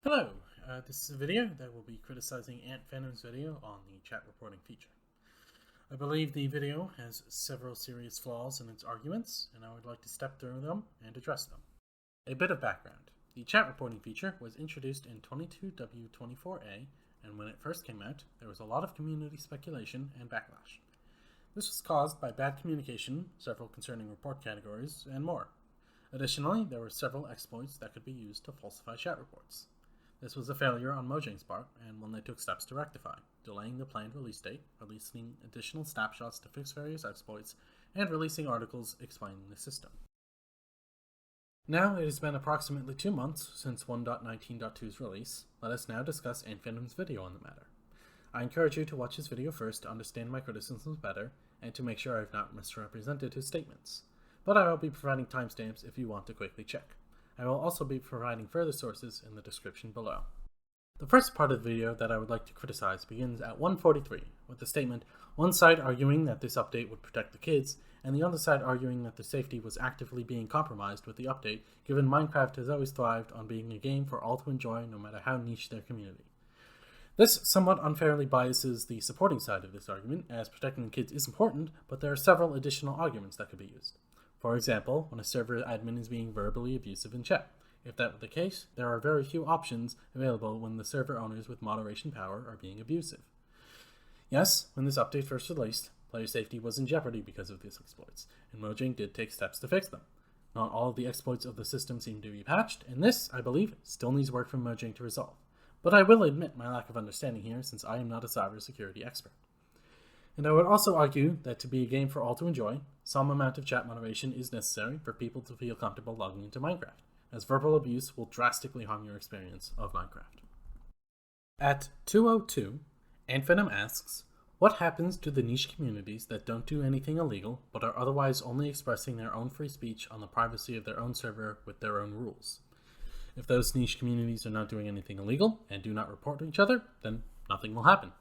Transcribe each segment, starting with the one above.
Hello, this is a video that will be criticizing AntVenom's video on the chat reporting feature. I believe the video has several serious flaws in its arguments, and I would like to step through them and address them. A bit of background. The chat reporting feature was introduced in 22W24A, and when it first came out, there was a lot of community speculation and backlash. This was caused by bad communication, several concerning report categories, and more. Additionally, there were several exploits that could be used to falsify chat reports. This was a failure on Mojang's part, and one they took steps to rectify, delaying the planned release date, releasing additional snapshots to fix various exploits, and releasing articles explaining the system. Now it has been approximately 2 months since 1.19.2's release. Let us now discuss AntVenom's video on the matter. I encourage you to watch his video first to understand my criticisms better, and to make sure I have not misrepresented his statements. But I will be providing timestamps if you want to quickly check. I will also be providing further sources in the description below. The first part of the video that I would like to criticize begins at 1:43 with the statement, one side arguing that this update would protect the kids, and the other side arguing that their safety was actively being compromised with the update, given Minecraft has always thrived on being a game for all to enjoy no matter how niche their community. This somewhat unfairly biases the supporting side of this argument, as protecting the kids is important, but there are several additional arguments that could be used. For example, when a server admin is being verbally abusive in chat. If that were the case, there are very few options available when the server owners with moderation power are being abusive. Yes, when this update first released, player safety was in jeopardy because of these exploits, and Mojang did take steps to fix them. Not all of the exploits of the system seem to be patched, and this, I believe, still needs work from Mojang to resolve. But I will admit my lack of understanding here, since I am not a cybersecurity expert. And I would also argue that to be a game for all to enjoy, some amount of chat moderation is necessary for people to feel comfortable logging into Minecraft, as verbal abuse will drastically harm your experience of Minecraft. At 2:02, AntVenom asks, what happens to the niche communities that don't do anything illegal, but are otherwise only expressing their own free speech on the privacy of their own server with their own rules? If those niche communities are not doing anything illegal and do not report to each other, then nothing will happen.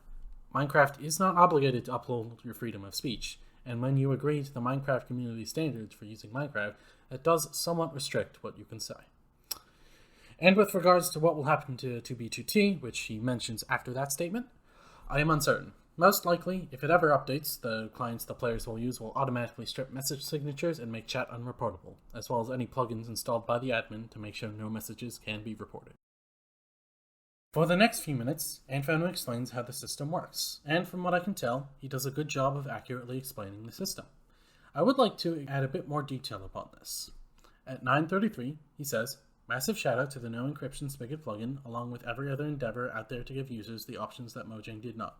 Minecraft is not obligated to uphold your freedom of speech, and when you agree to the Minecraft community standards for using Minecraft, it does somewhat restrict what you can say. And with regards to what will happen to 2B2T, which he mentions after that statement, I am uncertain. Most likely, if it ever updates, the clients the players will use will automatically strip message signatures and make chat unreportable, as well as any plugins installed by the admin to make sure no messages can be reported. For the next few minutes, AntVenom explains how the system works, and from what I can tell, he does a good job of accurately explaining the system. I would like to add a bit more detail upon this. At 9:33, he says, massive shout out to the No Encryption Spigot plugin, along with every other endeavor out there to give users the options that Mojang did not.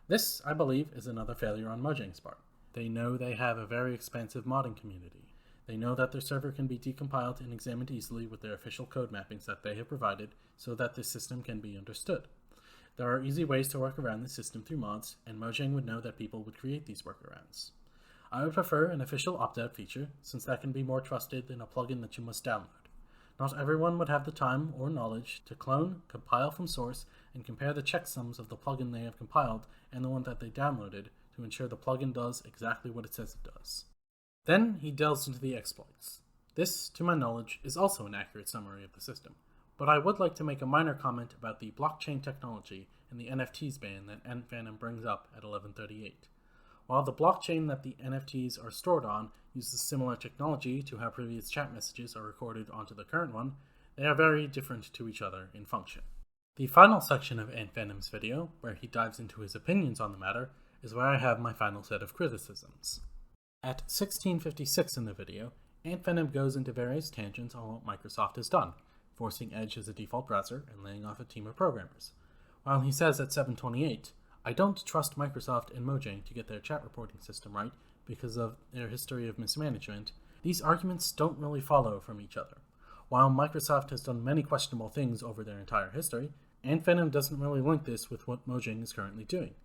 This, I believe, is another failure on Mojang's part. They know they have a very expansive modding community. They know that their server can be decompiled and examined easily with their official code mappings that they have provided so that this system can be understood. There are easy ways to work around the system through mods, and Mojang would know that people would create these workarounds. I would prefer an official opt-out feature, since that can be more trusted than a plugin that you must download. Not everyone would have the time or knowledge to clone, compile from source, and compare the checksums of the plugin they have compiled and the one that they downloaded to ensure the plugin does exactly what it says it does. Then he delves into the exploits. This, to my knowledge, is also an accurate summary of the system, but I would like to make a minor comment about the blockchain technology and the NFTs ban that AntVenom brings up at 11:38. While the blockchain that the NFTs are stored on uses similar technology to how previous chat messages are recorded onto the current one, they are very different to each other in function. The final section of AntVenom's video, where he dives into his opinions on the matter, is where I have my final set of criticisms. At 16:56 in the video, AntVenom goes into various tangents on what Microsoft has done, forcing Edge as a default browser and laying off a team of programmers. While he says at 7:28, I don't trust Microsoft and Mojang to get their chat reporting system right because of their history of mismanagement, these arguments don't really follow from each other. While Microsoft has done many questionable things over their entire history, AntVenom doesn't really link this with what Mojang is currently doing.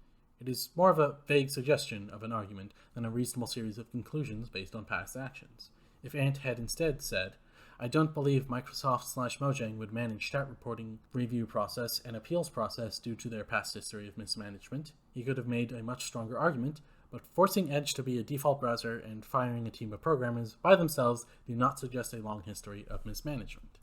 It is more of a vague suggestion of an argument than a reasonable series of conclusions based on past actions. If Ant had instead said, I don't believe Microsoft/Mojang would manage chat reporting review process and appeals process due to their past history of mismanagement, he could have made a much stronger argument, but forcing Edge to be a default browser and firing a team of programmers by themselves do not suggest a long history of mismanagement.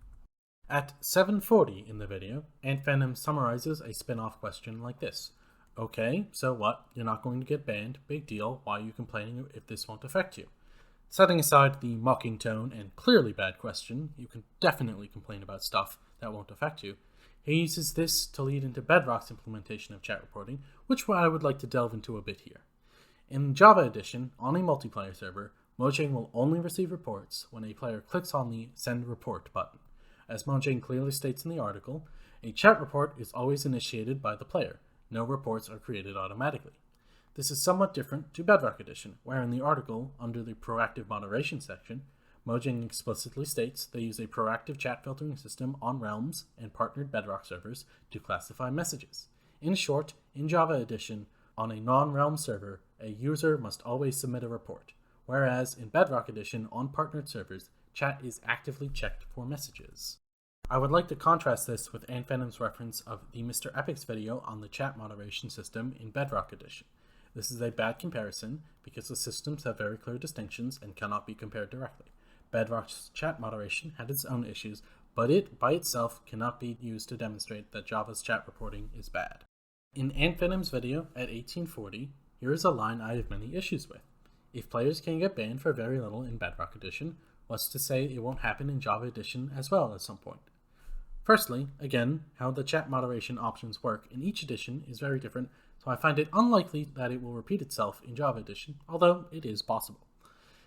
At 7:40 in the video, AntVenom summarizes a spin-off question like this. Okay, so what? You're not going to get banned. Big deal. Why are you complaining if this won't affect you? Setting aside the mocking tone and clearly bad question, you can definitely complain about stuff that won't affect you. He uses this to lead into Bedrock's implementation of chat reporting, which I would like to delve into a bit here. In Java Edition, on a multiplayer server, Mojang will only receive reports when a player clicks on the Send Report button. As Mojang clearly states in the article, a chat report is always initiated by the player. No reports are created automatically. This is somewhat different to Bedrock Edition, where in the article, under the Proactive Moderation section, Mojang explicitly states they use a proactive chat filtering system on Realms and partnered Bedrock servers to classify messages. In short, in Java Edition, on a non-Realm server, a user must always submit a report, whereas in Bedrock Edition on partnered servers, chat is actively checked for messages. I would like to contrast this with AntVenom's reference of the Mr. Epic's video on the chat moderation system in Bedrock Edition. This is a bad comparison because the systems have very clear distinctions and cannot be compared directly. Bedrock's chat moderation had its own issues, but it by itself cannot be used to demonstrate that Java's chat reporting is bad. In AntVenom's video at 1840, here is a line I have many issues with. If players can get banned for very little in Bedrock Edition, what's to say it won't happen in Java Edition as well at some point? Firstly, again, how the chat moderation options work in each edition is very different, so I find it unlikely that it will repeat itself in Java Edition, although it is possible.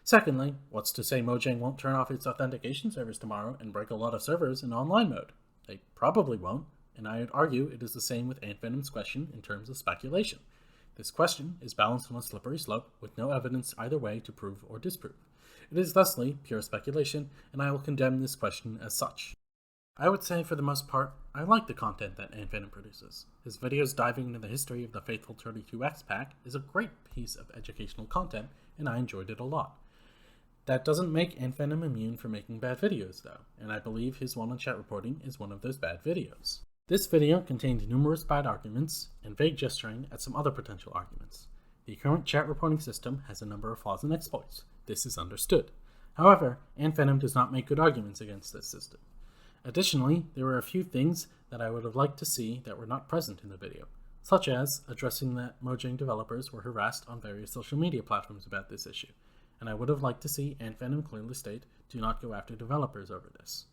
Secondly, what's to say Mojang won't turn off its authentication servers tomorrow and break a lot of servers in online mode? They probably won't, and I would argue it is the same with AntVenom's question in terms of speculation. This question is balanced on a slippery slope with no evidence either way to prove or disprove. It is thusly pure speculation, and I will condemn this question as such. I would say for the most part, I like the content that AntVenom produces. His videos diving into the history of the Faithful 32X pack is a great piece of educational content, and I enjoyed it a lot. That doesn't make AntVenom immune from making bad videos though, and I believe his one on chat reporting is one of those bad videos. This video contained numerous bad arguments and vague gesturing at some other potential arguments. The current chat reporting system has a number of flaws and exploits. This is understood. However, AntVenom does not make good arguments against this system. Additionally, there were a few things that I would have liked to see that were not present in the video, such as addressing that Mojang developers were harassed on various social media platforms about this issue, and I would have liked to see AntVenom clearly state, do not go after developers over this.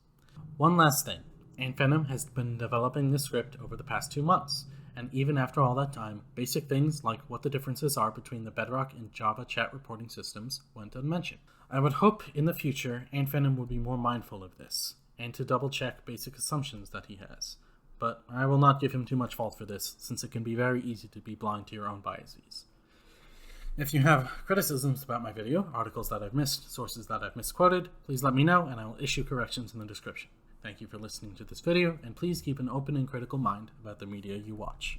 One last thing, AntVenom has been developing this script over the past 2 months, and even after all that time, basic things like what the differences are between the Bedrock and Java chat reporting systems went unmentioned. I would hope in the future AntVenom would be more mindful of this, and to double-check basic assumptions that he has. But I will not give him too much fault for this, since it can be very easy to be blind to your own biases. If you have criticisms about my video, articles that I've missed, sources that I've misquoted, please let me know and I will issue corrections in the description. Thank you for listening to this video, and please keep an open and critical mind about the media you watch.